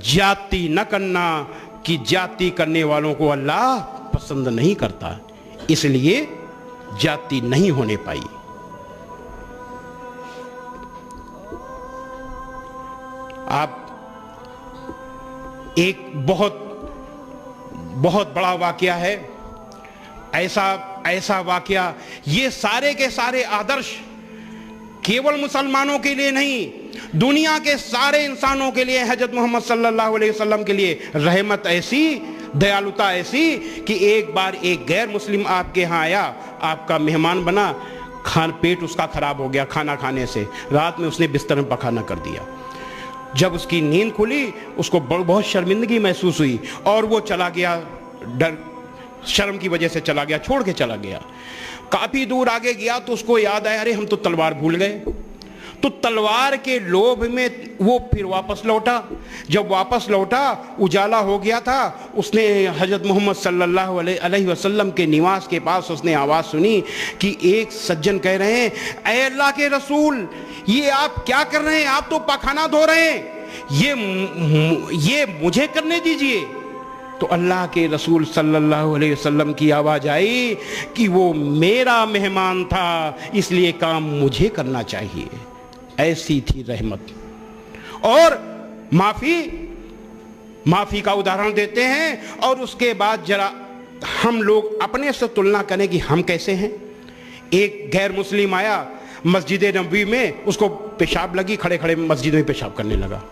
जाति न करना कि जाति करने वालों को अल्लाह पसंद नहीं करता, इसलिए जाति नहीं होने पाई। आप एक बहुत बड़ा वाकया है, ऐसा वाकया, ये सारे के सारे आदर्श केवल मुसलमानों के लिए नहीं, दुनिया के सारे इंसानों के लिए, हजरत मोहम्मद सल्लल्लाहु अलैहि वसल्लम के लिए रहमत ऐसी, दयालुता ऐसी कि एक बार एक गैर मुस्लिम आपके यहाँ आया, आपका मेहमान बना, पेट उसका खराब हो गया खाना खाने से, रात में उसने बिस्तर में पखाना कर दिया। जब उसकी नींद खुली उसको बहुत शर्मिंदगी महसूस हुई और वो चला गया, डर शर्म की वजह से चला गया, छोड़ के चला गया। काफी दूर आगे गया तो उसको याद आया, अरे हम तो तलवार भूल गए। तो तलवार के लोभ में वो फिर वापस लौटा। जब वापस लौटा, उजाला हो गया था, उसने हजरत मोहम्मद सल्लल्लाहु अलैहि वसल्लम के निवास के पास उसने आवाज़ सुनी कि एक सज्जन कह रहे हैं, ऐ अल्लाह के रसूल, ये आप क्या कर रहे हैं? आप तो पखाना धो रहे हैं, ये मुझे करने दीजिए। तो अल्लाह के रसूल सल्लल्लाहु अलैहि वसल्लम की आवाज़ आई कि वो मेरा मेहमान था, इसलिए काम मुझे करना चाहिए। ऐसी थी रहमत। और माफी का उदाहरण देते हैं और उसके बाद जरा हम लोग अपने से तुलना करें कि हम कैसे हैं। एक गैर मुस्लिम आया मस्जिद नबवी में, उसको पेशाब लगी, खड़े खड़े मस्जिद में पेशाब करने लगा।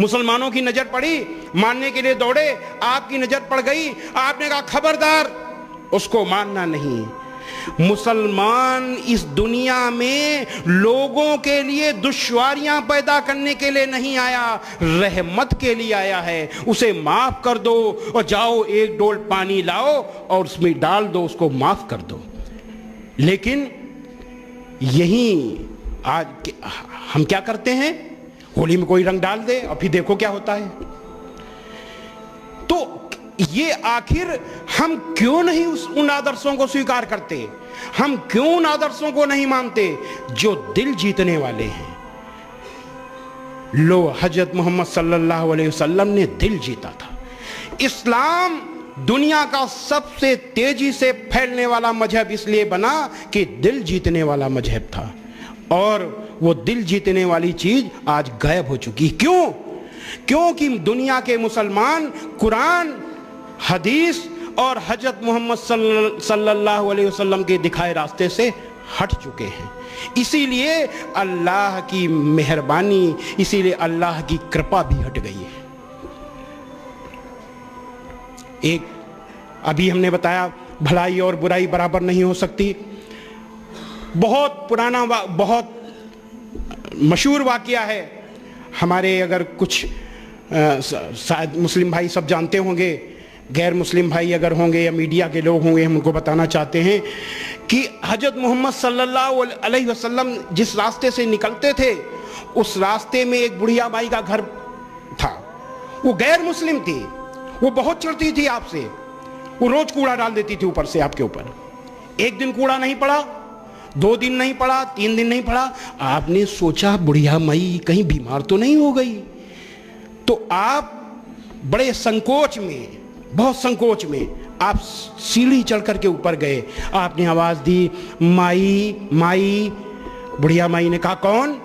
मुसलमानों की नजर पड़ी, मारने के लिए दौड़े, आपकी नजर पड़ गई, आपने कहा खबरदार, उसको मारना नहीं। मुसलमान इस दुनिया में लोगों के लिए दुश्वारियां पैदा करने के लिए नहीं आया, रहमत के लिए आया है। उसे माफ कर दो और जाओ एक डोल पानी लाओ और उसमें डाल दो, उसको माफ कर दो। लेकिन यही आज हम क्या करते हैं, होली में कोई रंग डाल दे और फिर देखो क्या होता है। तो ये आखिर हम क्यों नहीं उन आदर्शों को स्वीकार करते, हम क्यों उन आदर्शों को नहीं मानते जो दिल जीतने वाले हैं। लो, हजरत मोहम्मद सल्लल्लाहु अलैहि वसल्लम ने दिल जीता था। इस्लाम दुनिया का सबसे तेजी से फैलने वाला मजहब इसलिए बना कि दिल जीतने वाला मजहब था, और वो दिल जीतने वाली चीज आज गायब हो चुकी। क्यों? क्योंकि दुनिया के मुसलमान कुरान, हदीस और हजरत मोहम्मद सल्लल्लाहु अलैहि वसल्लम के दिखाए रास्ते से हट चुके हैं। इसीलिए अल्लाह की मेहरबानी, इसीलिए अल्लाह की कृपा भी हट गई है। एक अभी हमने बताया, भलाई और बुराई बराबर नहीं हो सकती। बहुत पुराना, बहुत मशहूर वाकया है हमारे, अगर कुछ शायद मुस्लिम भाई सब जानते होंगे, गैर मुस्लिम भाई अगर होंगे या मीडिया के लोग होंगे, हम उनको बताना चाहते हैं कि हजरत मोहम्मद सल्लल्लाहु अलैहि वसल्लम जिस रास्ते से निकलते थे, उस रास्ते में एक बुढ़िया माई का घर था। वो गैर मुस्लिम थी, वो बहुत चिढ़ती थी आपसे, वो रोज कूड़ा डाल देती थी ऊपर से आपके ऊपर। एक दिन कूड़ा नहीं पड़ा, 2 दिन नहीं पड़ा, 3 दिन नहीं पड़ा, आपने सोचा बुढ़िया माई कहीं बीमार तो नहीं हो गई। तो आप बड़े संकोच में, बहुत संकोच में आप सीढ़ी चढ़ करके ऊपर गए, आपने आवाज दी, माई माई। बुढ़िया माई ने कहा कौन?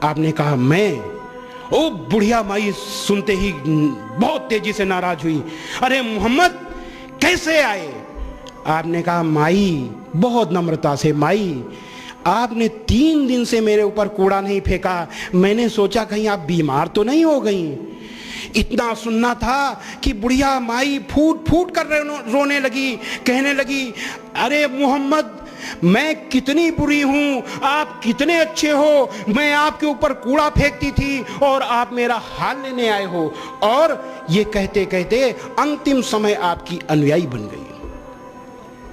आपने कहा मैं। ओ बुढ़िया माई सुनते ही बहुत तेजी से नाराज हुई, अरे मोहम्मद कैसे आए? आपने कहा माई, बहुत नम्रता से, माई आपने 3 दिन से मेरे ऊपर कूड़ा नहीं फेंका, मैंने सोचा कहीं आप बीमार तो नहीं हो गई। इतना सुनना था कि बुढ़िया माई फूट फूट कर रोने लगी, कहने लगी, अरे मोहम्मद मैं कितनी बुरी हूं, आप कितने अच्छे हो, मैं आपके ऊपर कूड़ा फेंकती थी और आप मेरा हाल लेने आए हो। और ये कहते कहते अंतिम समय आपकी अनुयायी बन गई।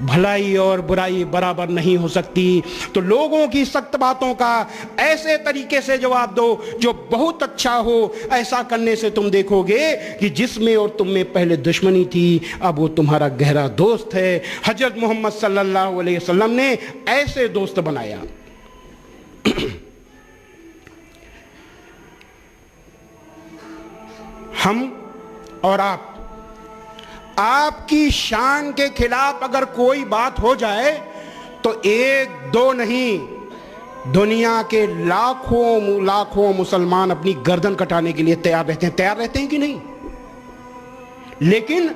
भलाई और बुराई बराबर नहीं हो सकती, तो लोगों की सख्त बातों का ऐसे तरीके से जवाब दो जो बहुत अच्छा हो। ऐसा करने से तुम देखोगे कि जिसमें और तुम में पहले दुश्मनी थी, अब वो तुम्हारा गहरा दोस्त है। हजरत मोहम्मद सल्लल्लाहु अलैहि वसल्लम ने ऐसे दोस्त बनाया। हम और आपकी शान के खिलाफ अगर कोई बात हो जाए तो एक दो नहीं, दुनिया के लाखों लाखों मुसलमान अपनी गर्दन कटाने के लिए तैयार रहते हैं कि नहीं? लेकिन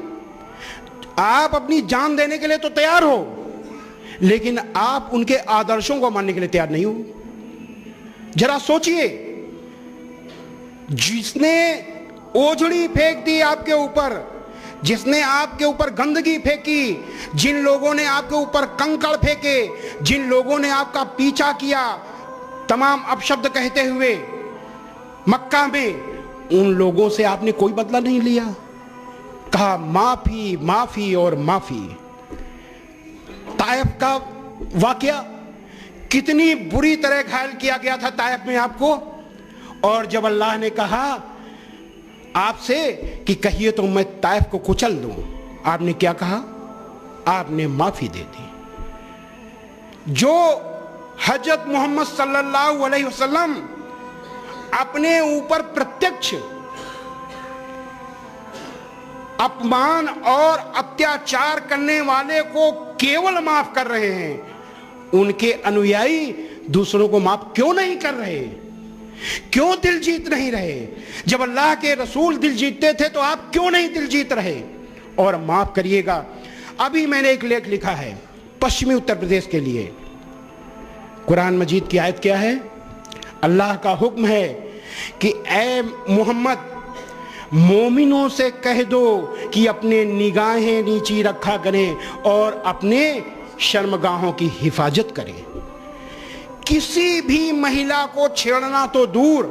आप अपनी जान देने के लिए तो तैयार हो, लेकिन आप उनके आदर्शों को मानने के लिए तैयार नहीं हो। जरा सोचिए, जिसने ओझड़ी फेंक दी आपके ऊपर, जिसने आपके ऊपर गंदगी फेंकी, जिन लोगों ने आपके ऊपर कंकड़ फेंके, जिन लोगों ने आपका पीछा किया तमाम अपशब्द कहते हुए मक्का में, उन लोगों से आपने कोई बदला नहीं लिया। कहा माफी माफी और माफी। ताइफ का वाकया, कितनी बुरी तरह घायल किया गया था ताइफ में आपको, और जब अल्लाह ने कहा आपसे कि कहिए तो मैं ताइफ को कुचल दूं, आपने क्या कहा? आपने माफी दे दी। जो हजरत मोहम्मद सल्लल्लाहु अलैहि वसल्लम अपने ऊपर प्रत्यक्ष अपमान और अत्याचार करने वाले को केवल माफ कर रहे हैं, उनके अनुयायी दूसरों को माफ क्यों नहीं कर रहे? क्यों दिल जीत नहीं रहे? जब अल्लाह के रसूल दिल जीतते थे तो आप क्यों नहीं दिल जीत रहे? और माफ करिएगा, अभी मैंने एक लेख लिखा है पश्चिमी उत्तर प्रदेश के लिए। कुरान मजीद की आयत क्या है? अल्लाह का हुक्म है कि ए मोहम्मद, मोमिनों से कह दो कि अपने निगाहें नीची रखा करें और अपने शर्मगाहों की हिफाजत करें। किसी भी महिला को छेड़ना तो दूर,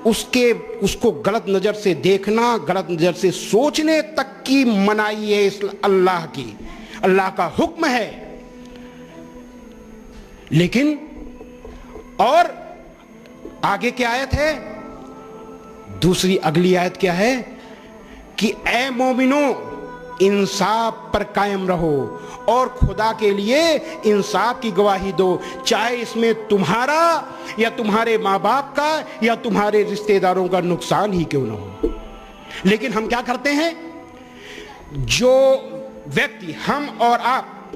उसको गलत नजर से देखना, गलत नजर से सोचने तक की मनाही है इस अल्लाह की, अल्लाह का हुक्म है। लेकिन और आगे क्या आयत है? दूसरी अगली आयत क्या है कि ए मोमिनो, इंसाफ पर कायम रहो और खुदा के लिए इंसाफ की गवाही दो, चाहे इसमें तुम्हारा या तुम्हारे माँ बाप का या तुम्हारे रिश्तेदारों का नुकसान ही क्यों ना हो। लेकिन हम क्या करते हैं? जो व्यक्ति, हम और आप,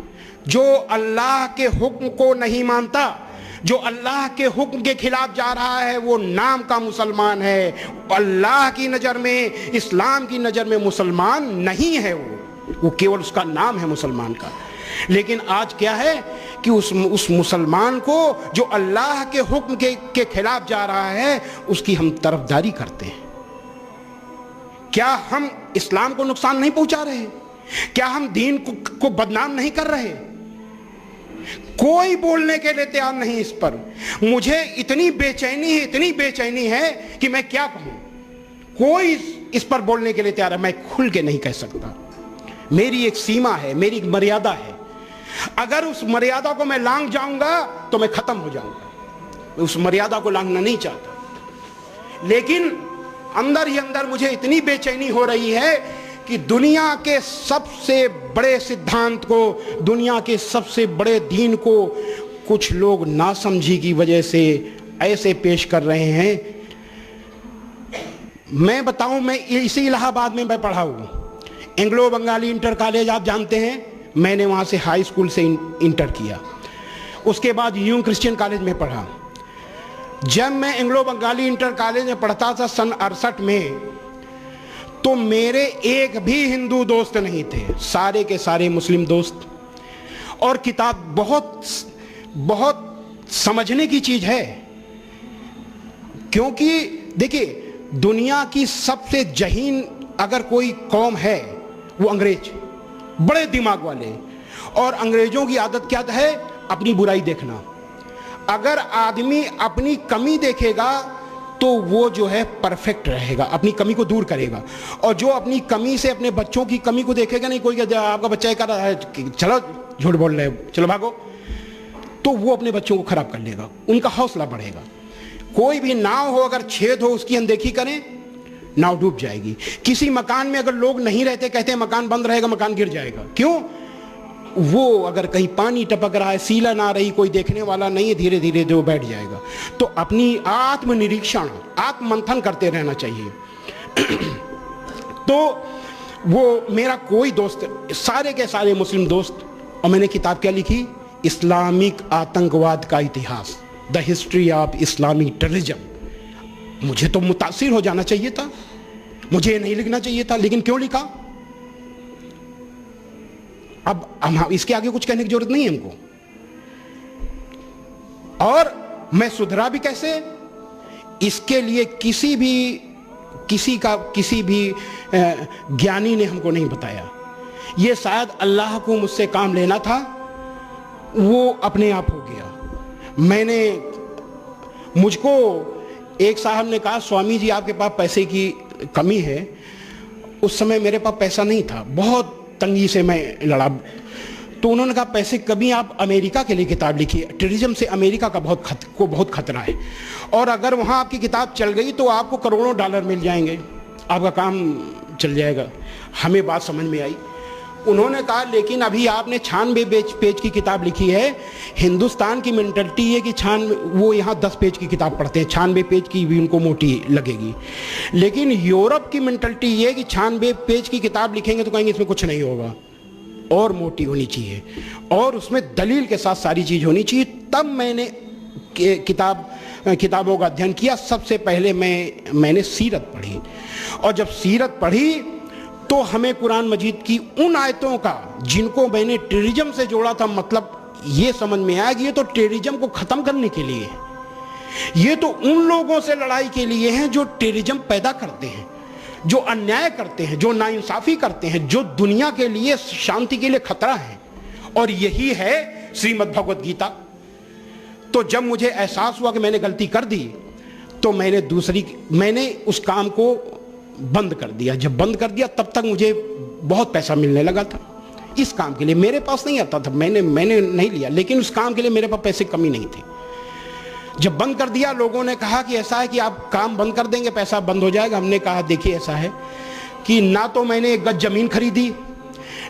जो अल्लाह के हुक्म को नहीं मानता, जो अल्लाह के हुक्म के खिलाफ जा रहा है, वो नाम का मुसलमान है। अल्लाह की नज़र में, इस्लाम की नज़र में मुसलमान नहीं है वो केवल उसका नाम है मुसलमान का। लेकिन आज क्या है कि उस मुसलमान को जो अल्लाह के हुक्म के खिलाफ जा रहा है, उसकी हम तरफदारी करते हैं। क्या हम इस्लाम को नुकसान नहीं पहुंचा रहे? क्या हम दीन को बदनाम नहीं कर रहे? कोई बोलने के लिए तैयार नहीं इस पर। मुझे इतनी बेचैनी है कि मैं क्या कहूं। कोई इस पर बोलने के लिए तैयार है, मैं खुल के नहीं कह सकता। मेरी एक सीमा है, मेरी एक मर्यादा है। अगर उस मर्यादा को मैं लांघ जाऊंगा तो मैं खत्म हो जाऊंगा। मैं उस मर्यादा को लांघना नहीं चाहता। लेकिन अंदर ही अंदर मुझे इतनी बेचैनी हो रही है कि दुनिया के सबसे बड़े सिद्धांत को, दुनिया के सबसे बड़े दीन को कुछ लोग नासमझी की वजह से ऐसे पेश कर रहे हैं। मैं बताऊं, मैं इसी इलाहाबाद में मैं पढ़ा हूं, एंग्लो बंगाली इंटर कॉलेज, आप जानते हैं। मैंने वहाँ से हाई स्कूल से इंटर किया, उसके बाद यूं क्रिश्चियन कॉलेज में पढ़ा। जब मैं एंग्लो बंगाली इंटर कॉलेज में पढ़ता था सन 68 में, तो मेरे एक भी हिंदू दोस्त नहीं थे, सारे के सारे मुस्लिम दोस्त। और किताब बहुत समझने की चीज है, क्योंकि देखिए, दुनिया की सबसे जहीन अगर कोई कौम है वो अंग्रेज, बड़े दिमाग वाले। और अंग्रेजों की आदत क्या है? अपनी बुराई देखना। अगर आदमी अपनी कमी देखेगा तो वो जो है परफेक्ट रहेगा, अपनी कमी को दूर करेगा। और जो अपनी कमी से अपने बच्चों की कमी को देखेगा, नहीं कोई आपका बच्चा ये कर रहा है, चलो झूठ बोल रहे हो, चलो भागो, तो वो अपने बच्चों को खराब कर लेगा, उनका हौसला बढ़ेगा। कोई भी नाव हो, अगर छेद हो उसकी अनदेखी करें, नाव डूब जाएगी। किसी मकान में अगर लोग नहीं रहते, कहते हैं मकान बंद रहेगा, मकान गिर जाएगा। क्यों? वो अगर कहीं पानी टपक रहा है, सीलन आ रही, कोई देखने वाला नहीं है, धीरे धीरे जो बैठ जाएगा। तो अपनी आत्मनिरीक्षण, आत्ममंथन करते रहना चाहिए। तो वो मेरा कोई दोस्त, सारे के सारे मुस्लिम दोस्त, और मैंने किताब क्या लिखी, इस्लामिक आतंकवाद का इतिहास, the history of Islamic terrorism. मुझे तो मुतासिर हो जाना चाहिए था, मुझे नहीं लिखना चाहिए था, लेकिन क्यों लिखा? अब हम इसके आगे कुछ कहने की जरूरत नहीं है हमको। और मैं सुधरा भी कैसे, इसके लिए किसी भी ज्ञानी ने हमको नहीं बताया। ये शायद अल्लाह को मुझसे काम लेना था, वो अपने आप हो गया। मुझको एक साहब ने कहा, स्वामी जी आपके पास पैसे की कमी है। उस समय मेरे पास पैसा नहीं था, बहुत तंगी से मैं लड़ा। तो उन्होंने कहा, पैसे कभी आप अमेरिका के लिए किताब लिखिए, टेररिज्म से अमेरिका का बहुत खतरा है, और अगर वहाँ आपकी किताब चल गई तो आपको करोड़ों डॉलर मिल जाएंगे, आपका काम चल जाएगा। हमें बात समझ में आई। उन्होंने कहा, लेकिन अभी आपने 96 पेज की किताब लिखी है। हिंदुस्तान की मेंटलिटी है कि वो यहाँ 10 पेज की किताब पढ़ते हैं, 96 पेज की भी उनको मोटी लगेगी। लेकिन यूरोप की मेंटलिटी ये है कि 96 पेज की किताब लिखेंगे तो कहेंगे इसमें कुछ नहीं होगा, और मोटी होनी चाहिए, और उसमें दलील के साथ सारी चीज़ होनी चाहिए। तब मैंने किताबों का अध्ययन किया। सबसे पहले मैंने सीरत पढ़ी, और जब सीरत पढ़ी तो हमें कुरान मजीद की उन आयतों का जिनको मैंने टेररिज्म से जोड़ा था, मतलब ये समझ में आया कि ये तो टेररिज्म को ख़त्म करने के लिए है, ये तो उन लोगों से लड़ाई के लिए हैं जो टेररिज्म पैदा करते हैं, जो अन्याय करते हैं, जो नाइंसाफ़ी करते हैं, जो दुनिया के लिए, शांति के लिए खतरा है। और यही है श्रीमद् भगवत गीता। तो जब मुझे एहसास हुआ कि मैंने गलती कर दी, तो मैंने उस काम को बंद कर दिया। जब बंद कर दिया तब तक मुझे बहुत पैसा मिलने लगा था इस काम के लिए। मेरे पास नहीं आता था, मैंने नहीं लिया, लेकिन उस काम के लिए मेरे पास पैसे कमी नहीं थी। जब बंद कर दिया, लोगों ने कहा कि ऐसा है कि आप काम बंद कर देंगे, पैसा बंद हो जाएगा। हमने कहा, देखिए ऐसा है कि ना तो मैंने एक गज जमीन खरीदी,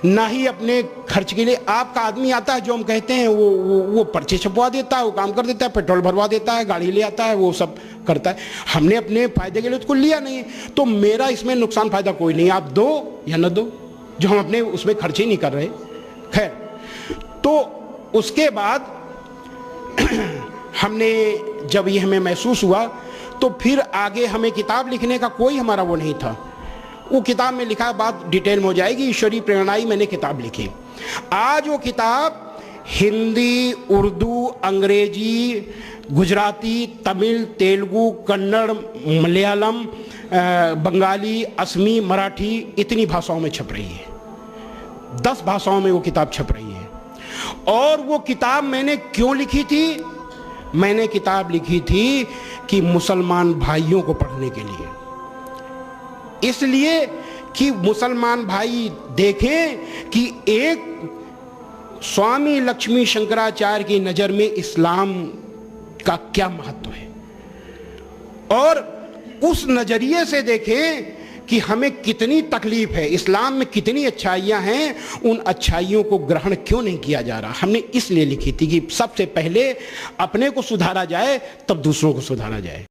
ना ही अपने खर्च के लिए। आपका आदमी आता है, जो हम कहते हैं, वो पर्चे छपवा देता है, वो काम कर देता है, पेट्रोल भरवा देता है, गाड़ी ले आता है, वो सब करता है। हमने अपने फायदे के लिए उसको लिया नहीं, तो मेरा इसमें नुकसान फायदा कोई नहीं। आप दो या न दो, जो हम अपने उसमें खर्च ही नहीं कर रहे। खैर, तो उसके बाद जब ये हमें महसूस हुआ, तो फिर आगे हमें किताब लिखने का कोई हमारा वो नहीं था। वो किताब में लिखा, बात डिटेल में हो जाएगी, ईश्वरीय प्रेरणा ही मैंने किताब लिखी। आज वो किताब हिंदी, उर्दू, अंग्रेजी, गुजराती, तमिल, तेलुगु, कन्नड़, मलयालम, बंगाली, असमी, मराठी, इतनी भाषाओं में छप रही है। 10 भाषाओं में वो किताब छप रही है। और वो किताब मैंने क्यों लिखी थी? मैंने किताब लिखी थी कि मुसलमान भाइयों को पढ़ने के लिए, इसलिए कि मुसलमान भाई देखें कि एक स्वामी लक्ष्मी शंकराचार्य की नज़र में इस्लाम का क्या महत्व है, और उस नज़रिए से देखें कि हमें कितनी तकलीफ है, इस्लाम में कितनी अच्छाइयाँ हैं, उन अच्छाइयों को ग्रहण क्यों नहीं किया जा रहा। हमने इसलिए लिखी थी कि सबसे पहले अपने को सुधारा जाए, तब दूसरों को सुधारा जाए।